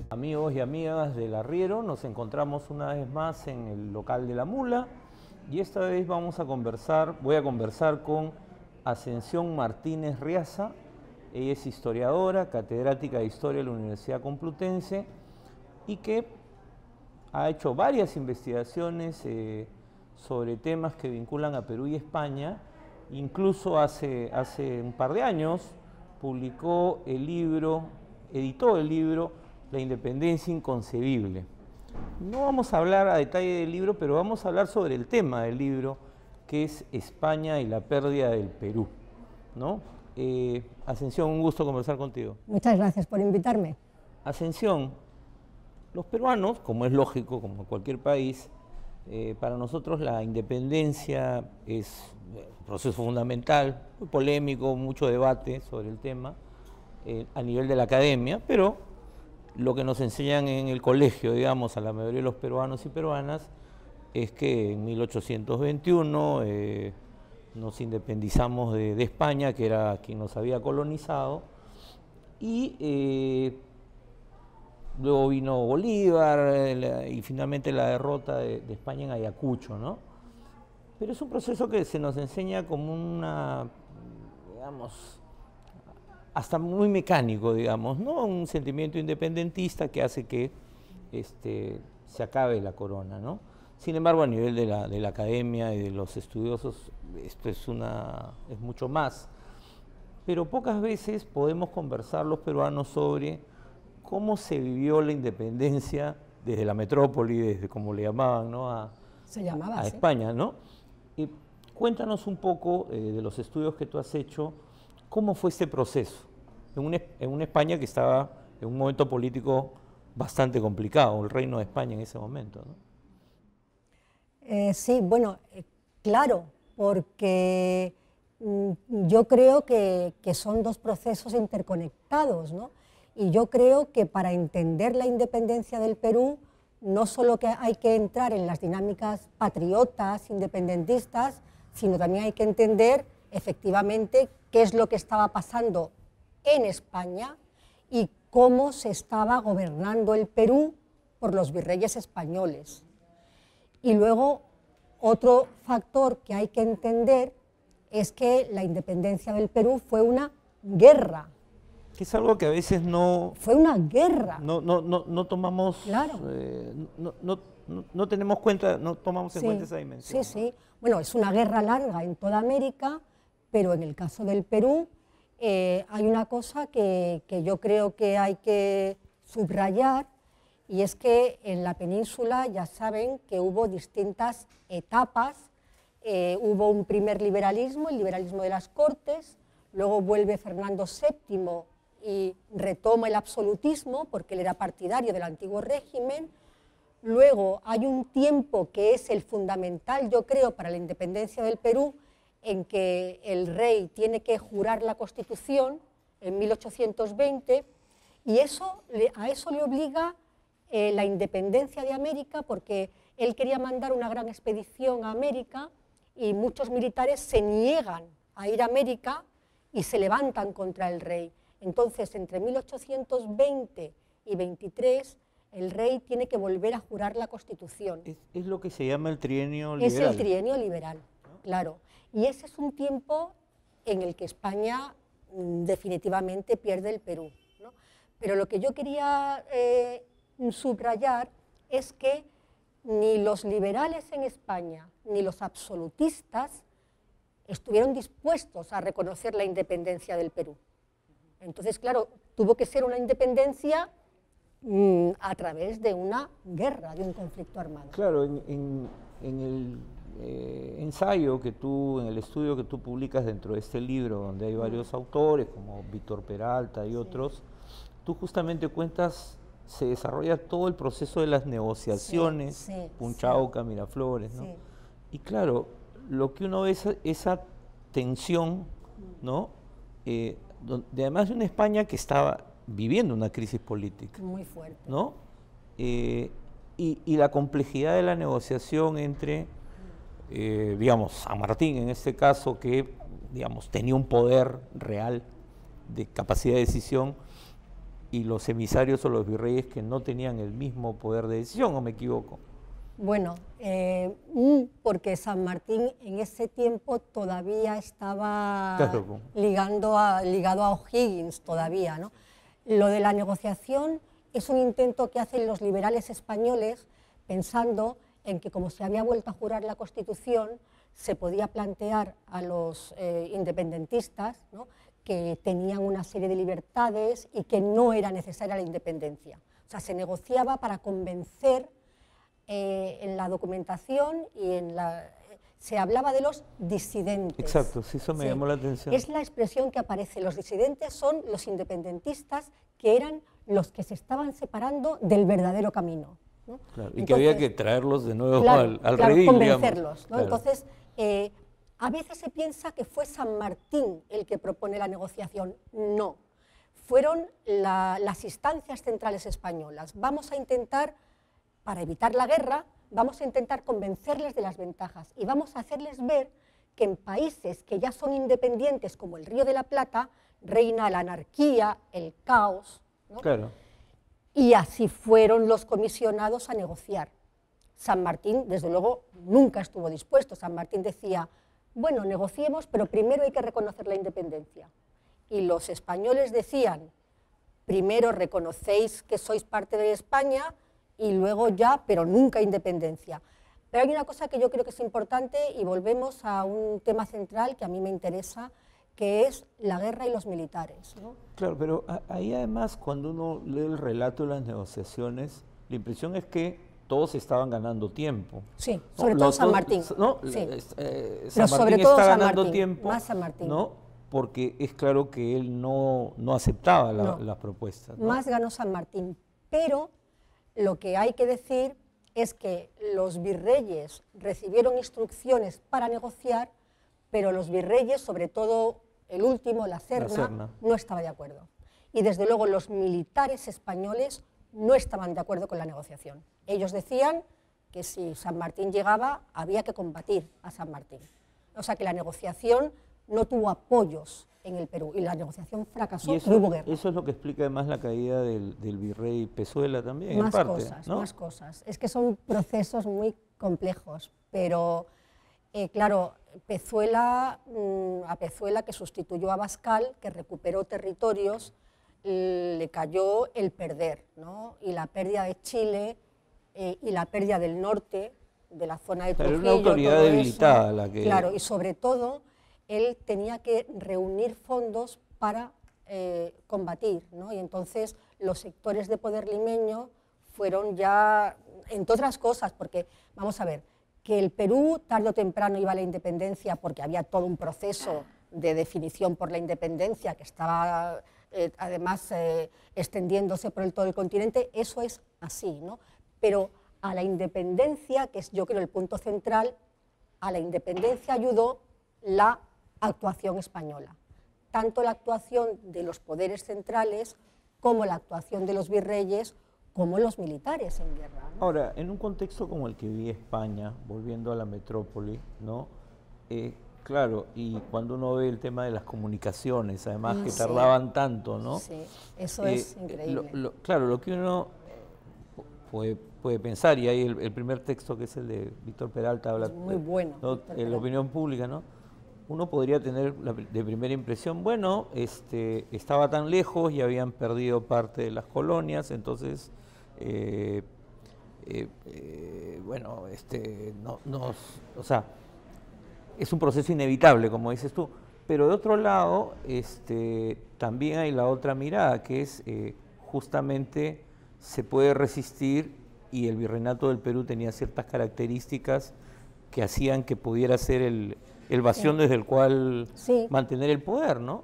Amigos y amigas del Arriero, nos encontramos una vez más en el local de La Mula y esta vez voy a conversar con Ascensión Martínez Riaza. Ella es historiadora, catedrática de Historia de la Universidad Complutense y que ha hecho varias investigaciones sobre temas que vinculan a Perú y España. Incluso hace un par de años editó el libro La Independencia Inconcebible. No vamos a hablar a detalle del libro, pero vamos a hablar sobre el tema del libro, que es España y la pérdida del Perú, ¿no? Ascensión, un gusto conversar contigo. Muchas gracias por invitarme. Ascensión, los peruanos, como es lógico, como cualquier país, para nosotros la independencia es un proceso fundamental, muy polémico, mucho debate sobre el tema a nivel de la academia, pero lo que nos enseñan en el colegio, digamos, a la mayoría de los peruanos y peruanas, es que en 1821 nos independizamos de España, que era quien nos había colonizado, y luego vino Bolívar y finalmente la derrota de España en Ayacucho, ¿no? Pero es un proceso que se nos enseña como una, digamos, hasta muy mecánico, digamos, ¿no? Un sentimiento independentista que hace que se acabe la corona, ¿no? Sin embargo, a nivel de la academia y de los estudiosos, esto es mucho más. Pero pocas veces podemos conversar los peruanos sobre cómo se vivió la independencia desde la metrópoli, desde como le llamaban, ¿no? Se llamaba a España, ¿no? Cuéntanos un poco de los estudios que tú has hecho. ¿Cómo fue este proceso en una España que estaba en un momento político bastante complicado, el Reino de España en ese momento, ¿no? Sí, bueno, claro, porque yo creo que son dos procesos interconectados, ¿no? Y yo creo que para entender la independencia del Perú, no solo que hay que entrar en las dinámicas patriotas, independentistas, sino también hay que entender efectivamente qué es lo que estaba pasando en España y cómo se estaba gobernando el Perú por los virreyes españoles. Y luego, otro factor que hay que entender es que la independencia del Perú fue una guerra. Que es algo que a veces no... Fue una guerra. No tomamos... Claro. No tenemos cuenta, no tomamos en cuenta esa dimensión. Sí, sí. Bueno, es una guerra larga en toda América, pero en el caso del Perú hay una cosa que yo creo que hay que subrayar, y es que en la península ya saben que hubo distintas etapas. Hubo un primer liberalismo, el liberalismo de las Cortes, luego vuelve Fernando VII y retoma el absolutismo porque él era partidario del antiguo régimen. Luego hay un tiempo que es el fundamental, yo creo, para la independencia del Perú, en que el rey tiene que jurar la Constitución en 1820, y a eso le obliga la independencia de América, porque él quería mandar una gran expedición a América y muchos militares se niegan a ir a América y se levantan contra el rey. Entonces, entre 1820 y 23, el rey tiene que volver a jurar la Constitución. Es lo que se llama el trienio liberal. Es el trienio liberal, claro. Y ese es un tiempo en el que España definitivamente pierde el Perú, ¿no? Pero lo que yo quería subrayar es que ni los liberales en España ni los absolutistas estuvieron dispuestos a reconocer la independencia del Perú. Entonces, claro, tuvo que ser una independencia a través de una guerra, de un conflicto armado. Claro, en el ensayo en el estudio que tú publicas dentro de este libro, donde hay varios autores, como Víctor Peralta y otros, tú justamente cuentas, se desarrolla todo el proceso de las negociaciones, Punchauca, Miraflores, ¿no? Y claro, lo que uno ve es esa tensión, ¿no? además de una España que estaba viviendo una crisis política. Muy fuerte. ¿No? Y la complejidad de la negociación entre, digamos, San Martín en este caso, que, digamos, tenía un poder real de capacidad de decisión, y los emisarios o los virreyes que no tenían el mismo poder de decisión, ¿o me equivoco? Bueno, porque San Martín en ese tiempo todavía estaba Claro. ligado a O'Higgins todavía, ¿no? Lo de la negociación es un intento que hacen los liberales españoles pensando en que, como se había vuelto a jurar la Constitución, se podía plantear a los independentistas, ¿no?, que tenían una serie de libertades y que no era necesaria la independencia. O sea, se negociaba para convencer. En la documentación y se hablaba de los disidentes. Exacto, sí, eso me llamó la atención. Es la expresión que aparece. Los disidentes son los independentistas que eran los que se estaban separando del verdadero camino, ¿no? Claro, y que había que traerlos de nuevo al claro, redil, convencerlos, ¿no? Claro. Entonces, a veces se piensa que fue San Martín el que propone la negociación. No, fueron las instancias centrales españolas. Vamos a intentar, para evitar la guerra, vamos a intentar convencerles de las ventajas y vamos a hacerles ver que en países que ya son independientes, como el Río de la Plata, reina la anarquía, el caos, ¿no? Claro. Y así fueron los comisionados a negociar. San Martín, desde luego, nunca estuvo dispuesto. San Martín decía, bueno, negociemos, pero primero hay que reconocer la independencia. Y los españoles decían, primero reconocéis que sois parte de España, y luego ya, pero nunca independencia. Pero hay una cosa que yo creo que es importante y volvemos a un tema central que a mí me interesa, que es la guerra y los militares, ¿no? Claro, pero ahí además cuando uno lee el relato de las negociaciones, la impresión es que todos estaban ganando tiempo. Sí, sobre todo San Martín. ¿No? Sí. San Martín está ganando tiempo, más San Martín, ¿no? Porque es claro que él no aceptaba las propuestas, ¿no? Más ganó San Martín, pero lo que hay que decir es que los virreyes recibieron instrucciones para negociar, pero los virreyes, sobre todo el último, la Serna, no estaba de acuerdo. Y desde luego los militares españoles no estaban de acuerdo con la negociación. Ellos decían que si San Martín llegaba, había que combatir a San Martín. O sea que la negociación no tuvo apoyos en el Perú y la negociación fracasó y hubo guerra. Eso es lo que explica además la caída del virrey Pezuela también, más en parte. Cosas, ¿no? Más cosas. Es que son procesos muy complejos, pero claro, a Pezuela, que sustituyó a Abascal, que recuperó territorios, le cayó el perder, ¿no? Y la pérdida de Chile y la pérdida del norte, de la zona de Trujillo. Pero una autoridad debilitada la que... Claro, y sobre todo él tenía que reunir fondos para combatir, ¿no? Y entonces los sectores de poder limeño fueron ya, entre otras cosas, porque, vamos a ver, que el Perú tarde o temprano iba a la independencia porque había todo un proceso de definición por la independencia que estaba además extendiéndose por todo el continente, eso es así, ¿no? Pero a la independencia, que es yo creo el punto central, a la independencia ayudó la actuación española, tanto la actuación de los poderes centrales como la actuación de los virreyes, como los militares en guerra, ¿no? Ahora, en un contexto como el que vivía España, volviendo a la metrópoli, ¿no? Claro, y cuando uno ve el tema de las comunicaciones, además que tardaban tanto, ¿no? Sí, eso es increíble. Claro, lo que uno puede pensar, y hay el primer texto que es el de Víctor Peralta, habla muy bueno, ¿no? La opinión pública, ¿no? Uno podría tener de primera impresión, bueno, estaba tan lejos y habían perdido parte de las colonias, entonces, bueno, o sea, es un proceso inevitable, como dices tú, pero de otro lado, también hay la otra mirada, que es justamente se puede resistir, y el virreinato del Perú tenía ciertas características que hacían que pudiera ser el bastión desde el cual mantener el poder, ¿no?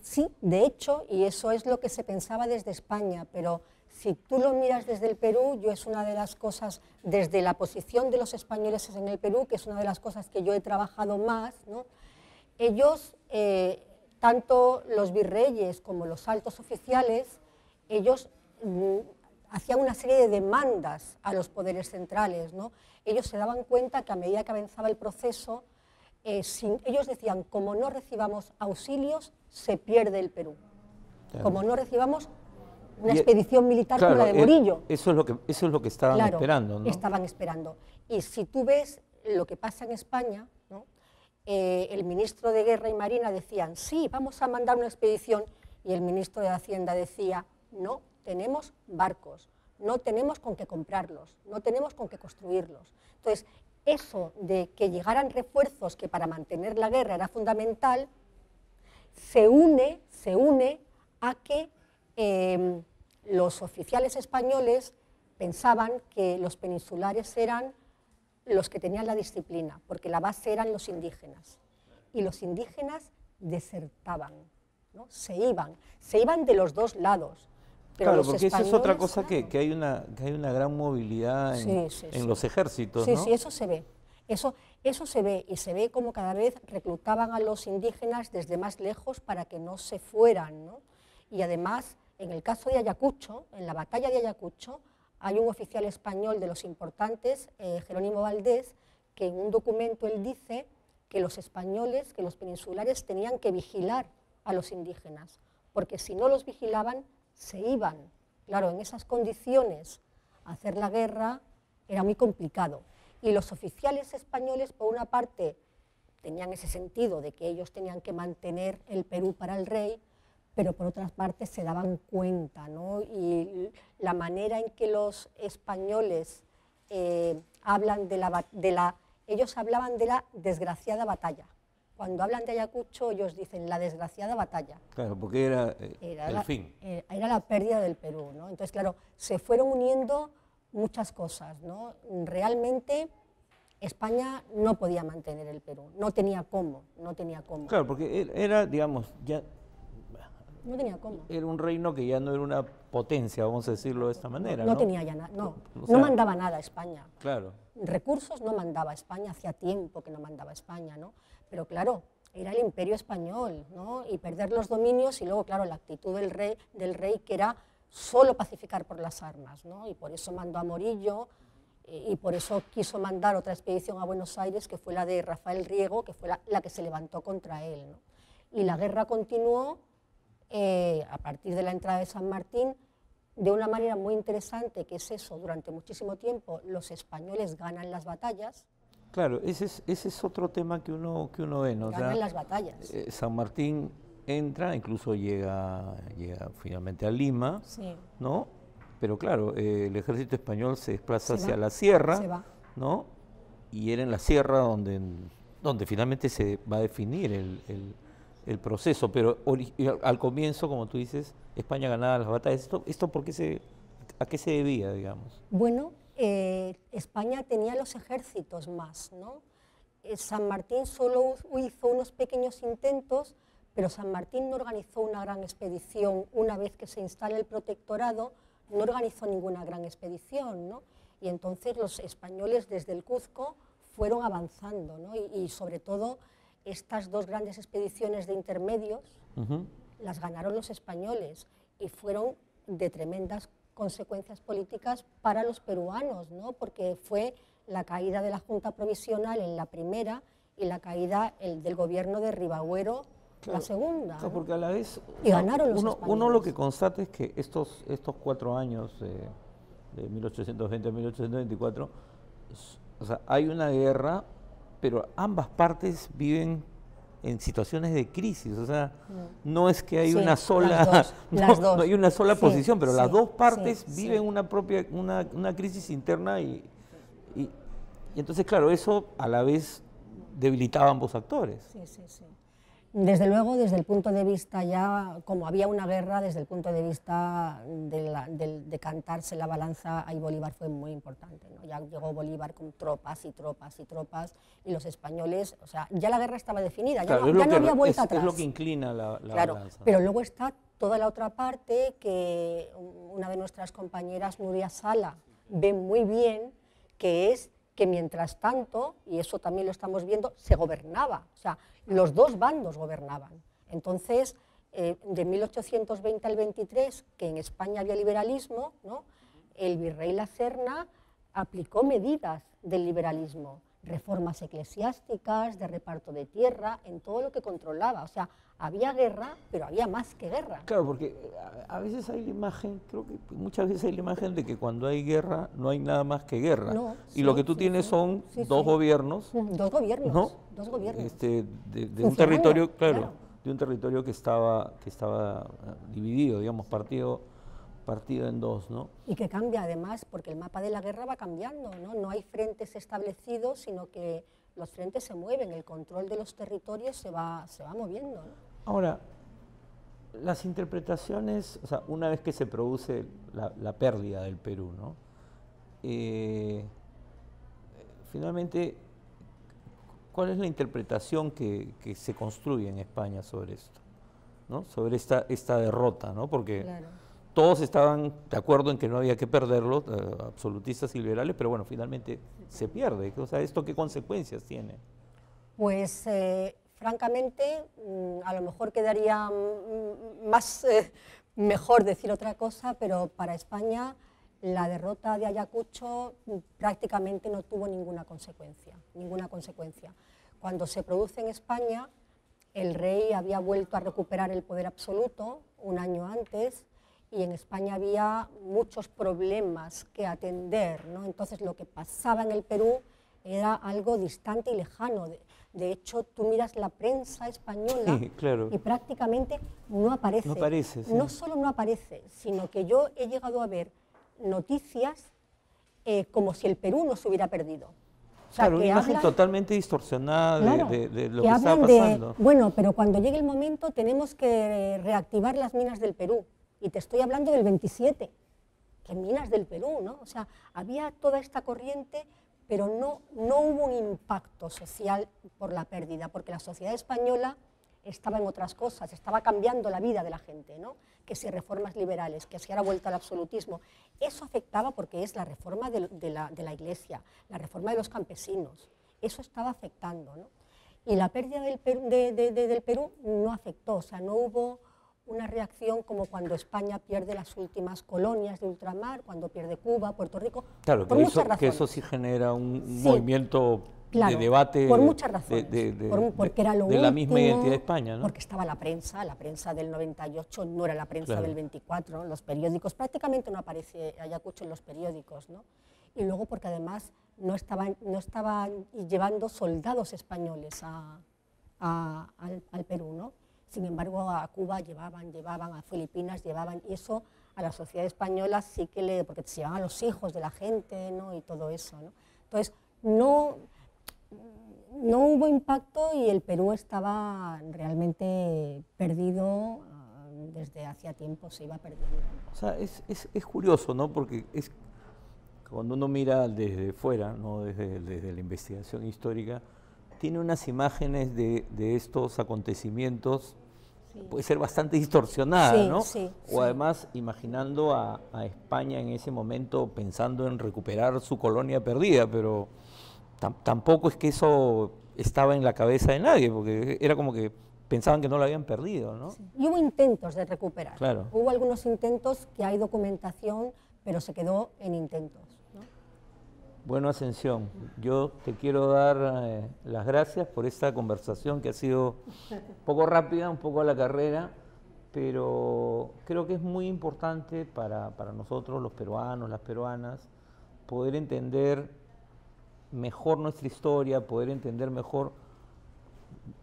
Sí, de hecho, y eso es lo que se pensaba desde España, pero si tú lo miras desde el Perú, yo es una de las cosas, desde la posición de los españoles en el Perú, que es una de las cosas que yo he trabajado más, ¿no? Ellos tanto los virreyes como los altos oficiales, ellos hacían una serie de demandas a los poderes centrales, ¿no? Ellos se daban cuenta que a medida que avanzaba el proceso, ellos decían, como no recibamos auxilios, se pierde el Perú. Claro. Como no recibamos una expedición militar, claro, como la de Morillo. Eso es lo que estaban, claro, esperando, ¿no? Estaban esperando. Y si tú ves lo que pasa en España, ¿no? El ministro de Guerra y Marina decían, sí, vamos a mandar una expedición, y el ministro de Hacienda decía, no, tenemos barcos, no tenemos con qué comprarlos, no tenemos con qué construirlos. Entonces, eso de que llegaran refuerzos, que para mantener la guerra era fundamental, se une a que los oficiales españoles pensaban que los peninsulares eran los que tenían la disciplina, porque la base eran los indígenas, y los indígenas desertaban, ¿no? Se iban de los dos lados. Pero claro, porque eso es otra cosa, claro, que hay una gran movilidad en los ejércitos, sí, ¿no? Sí, eso se ve. Eso se ve, y se ve como cada vez reclutaban a los indígenas desde más lejos para que no se fueran, ¿no? Y además, en el caso de Ayacucho, en la batalla de Ayacucho, hay un oficial español de los importantes, Jerónimo Valdés, que en un documento él dice que los españoles, que los peninsulares tenían que vigilar a los indígenas, porque si no los vigilaban, se iban. Claro, en esas condiciones, hacer la guerra era muy complicado. Y los oficiales españoles, por una parte, tenían ese sentido de que ellos tenían que mantener el Perú para el rey, pero por otra parte se daban cuenta, ¿no? Y la manera en que los españoles hablan ellos hablaban de la desgraciada batalla. Cuando hablan de Ayacucho, ellos dicen la desgraciada batalla. Claro, porque era el fin. Era la pérdida del Perú, ¿no? Entonces, claro, se fueron uniendo muchas cosas, ¿no? Realmente España no podía mantener el Perú, no tenía cómo. Claro, porque era, digamos, ya... No tenía cómo. Era un reino que ya no era una potencia, vamos a decirlo de esta manera, ¿no? No tenía ya nada, no mandaba nada a España. Claro. Recursos no mandaba a España, hacía tiempo que no mandaba a España, ¿no? Pero claro, era el imperio español, ¿no? Y perder los dominios, y luego, claro, la actitud del rey que era solo pacificar por las armas, ¿no? Y por eso mandó a Morillo, y por eso quiso mandar otra expedición a Buenos Aires, que fue la de Rafael Riego, que fue la que se levantó contra él, ¿no? Y la guerra continuó a partir de la entrada de San Martín de una manera muy interesante, que es eso, durante muchísimo tiempo los españoles ganan las batallas. Claro, ese es otro tema que uno ve, ¿no? Ganan las batallas. San Martín entra, incluso llega finalmente a Lima, sí, ¿no? Pero claro, el ejército español se desplaza hacia la sierra, ¿no? Y era en la sierra donde finalmente se va a definir el proceso, pero al comienzo, como tú dices, España ganaba las batallas. ¿Esto a qué se debía, digamos? Bueno, España tenía los ejércitos más, ¿no? San Martín solo hizo unos pequeños intentos, pero San Martín no organizó una gran expedición. Una vez que se instala el protectorado, no organizó ninguna gran expedición, ¿no? Y entonces los españoles desde el Cuzco fueron avanzando, ¿no? Y sobre todo estas dos grandes expediciones de intermedios las ganaron los españoles y fueron de tremendas consecuencias políticas para los peruanos, ¿no? Porque fue la caída de la Junta Provisional en la primera y la caída del gobierno de Ribagüero, claro, la segunda. Claro, porque a la vez y ganaron los españoles. Uno lo que constata es que estos 4 años, de 1820 a 1824, o sea, hay una guerra, pero ambas partes viven en situaciones de crisis, o sea, no es que hay una sola, no hay una sola posición, pero las dos partes viven una crisis interna y entonces, claro, eso a la vez debilitaba a ambos actores. Sí. Desde luego, desde el punto de vista ya, como había una guerra, desde el punto de vista de cantarse la balanza, ahí Bolívar fue muy importante, ¿no? Ya llegó Bolívar con tropas y tropas y tropas, y los españoles, o sea, ya la guerra estaba definida, claro, ya no había vuelta atrás. Es lo que inclina la claro, balanza. Pero luego está toda la otra parte que una de nuestras compañeras, Nuria Sala, ve muy bien, que es que mientras tanto, y eso también lo estamos viendo, se gobernaba, o sea, los dos bandos gobernaban. Entonces, de 1820 al 23, que en España había liberalismo, ¿no?, el virrey La Serna aplicó medidas del liberalismo, reformas eclesiásticas, de reparto de tierra, en todo lo que controlaba. O sea, había guerra, pero había más que guerra. Claro, porque a veces hay la imagen, creo que muchas veces hay la imagen de que cuando hay guerra no hay nada más que guerra. No, y lo que tú tienes son dos gobiernos. Dos gobiernos, ¿no? Dos gobiernos. De un territorio, claro, de un territorio que estaba dividido, digamos, partido en dos, ¿no? Y que cambia además, porque el mapa de la guerra va cambiando, ¿no? No hay frentes establecidos, sino que los frentes se mueven, el control de los territorios se va moviendo, ¿no? Ahora, las interpretaciones, o sea, una vez que se produce la pérdida del Perú, ¿no? Finalmente, ¿cuál es la interpretación que se construye en España sobre esto, ¿no? Sobre esta derrota, ¿no? Porque claro, todos estaban de acuerdo en que no había que perderlo, absolutistas y liberales, pero bueno, finalmente se pierde. O sea, ¿esto qué consecuencias tiene? Pues francamente, a lo mejor quedaría mejor decir otra cosa, pero para España la derrota de Ayacucho prácticamente no tuvo ninguna consecuencia. Cuando se produce en España, el rey había vuelto a recuperar el poder absoluto un año antes, y en España había muchos problemas que atender, ¿no? Entonces lo que pasaba en el Perú era algo distante y lejano. De hecho, tú miras la prensa española, sí, claro, y prácticamente no aparece. No aparece, sí. No solo no aparece, sino que yo he llegado a ver noticias como si el Perú no se hubiera perdido. O sea, claro, una imagen totalmente distorsionada, claro, de lo que estaba pasando. Bueno, pero cuando llegue el momento tenemos que reactivar las minas del Perú. Y te estoy hablando del 27, que minas del Perú, ¿no? O sea, había toda esta corriente, pero no hubo un impacto social por la pérdida, porque la sociedad española estaba en otras cosas, estaba cambiando la vida de la gente, ¿no? Que si reformas liberales, que si ahora vuelta al absolutismo. Eso afectaba porque es la reforma de la Iglesia, la reforma de los campesinos, eso estaba afectando, ¿no? Y la pérdida del Perú no afectó, o sea, no hubo una reacción como cuando España pierde las últimas colonias de ultramar, cuando pierde Cuba, Puerto Rico, claro, por muchas razones. Que eso sí genera un movimiento, claro, de debate. Por muchas razones, porque era lo último, la misma identidad de España, ¿no? Porque estaba la prensa del 98 no era la prensa, claro, del 24, ¿no? Los periódicos, prácticamente no aparece Ayacucho en los periódicos, ¿no? Y luego porque además no estaban llevando soldados españoles al Perú, ¿no? Sin embargo, a Cuba llevaban, a Filipinas llevaban, y eso a la sociedad española sí que porque se llevaban a los hijos de la gente, ¿no? Y todo eso, ¿no? Entonces, no hubo impacto y el Perú estaba realmente perdido desde hacía tiempo, se iba perdiendo. O sea, es curioso, ¿no? Porque cuando uno mira desde fuera, ¿no? Desde la investigación histórica, tiene unas imágenes de estos acontecimientos, sí, puede ser bastante distorsionada, sí, ¿no? Sí, o además imaginando a España en ese momento pensando en recuperar su colonia perdida, pero tampoco es que eso estaba en la cabeza de nadie, porque era como que pensaban que no lo habían perdido, ¿no? Sí. Y hubo intentos de recuperar. Claro. Hubo algunos intentos que hay documentación, pero se quedó en intentos. Bueno, Ascensión, yo te quiero dar las gracias por esta conversación que ha sido un poco rápida, un poco a la carrera, pero creo que es muy importante para nosotros, los peruanos, las peruanas, poder entender mejor nuestra historia, poder entender mejor,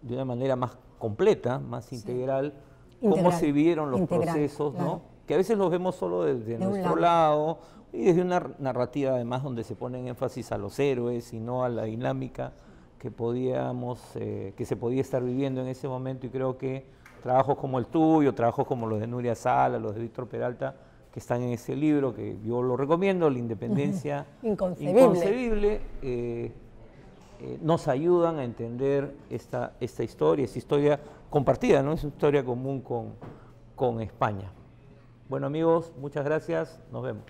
de una manera más completa, más integral, cómo se vivieron los procesos, claro, ¿no? Que a veces los vemos solo desde nuestro lado, y desde una narrativa además donde se ponen énfasis a los héroes y no a la dinámica que se podía estar viviendo en ese momento, y creo que trabajos como el tuyo, trabajos como los de Nuria Sala, los de Víctor Peralta, que están en ese libro, que yo lo recomiendo, La Independencia Inconcebible, nos ayudan a entender esta historia compartida, ¿no? Es una historia común con España. Bueno, amigos, muchas gracias, nos vemos.